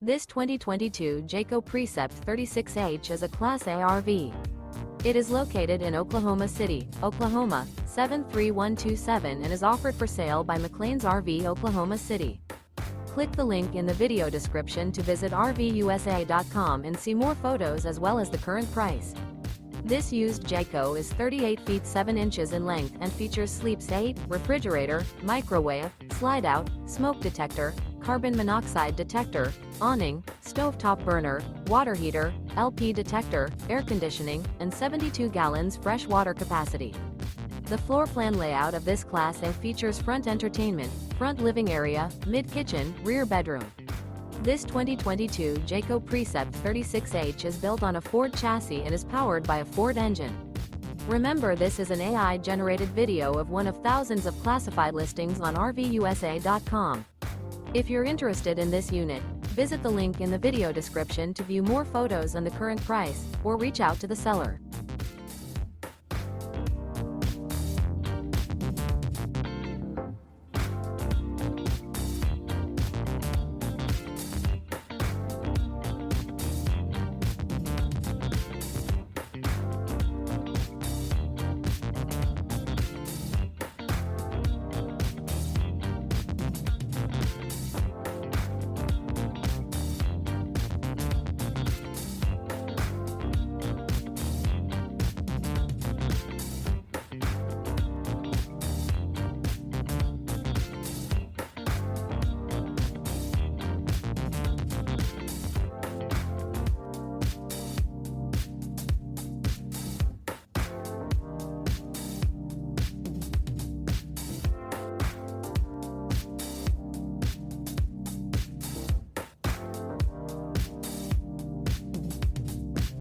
This 2022 Jayco Precept 36H is a Class A RV. It is located in Oklahoma City, Oklahoma, 73127 and is offered for sale by McClain's RV Oklahoma City. Click the link in the video description to visit RVUSA.com and see more photos as well as the current price. This used Jayco is 38 feet 7 inches in length and features sleeps 8, refrigerator, microwave, slide-out, smoke detector, carbon monoxide detector, awning, stovetop burner, water heater, LP detector, air conditioning, and 72 gallons fresh water capacity. The floor plan layout of this Class A features front entertainment, front living area, mid-kitchen, rear bedroom. This 2022 Jayco Precept 36H is built on a Ford chassis and is powered by a Ford engine. Remember, this is an AI-generated video of one of thousands of classified listings on RVUSA.com. If you're interested in this unit, visit the link in the video description to view more photos and the current price, or reach out to the seller.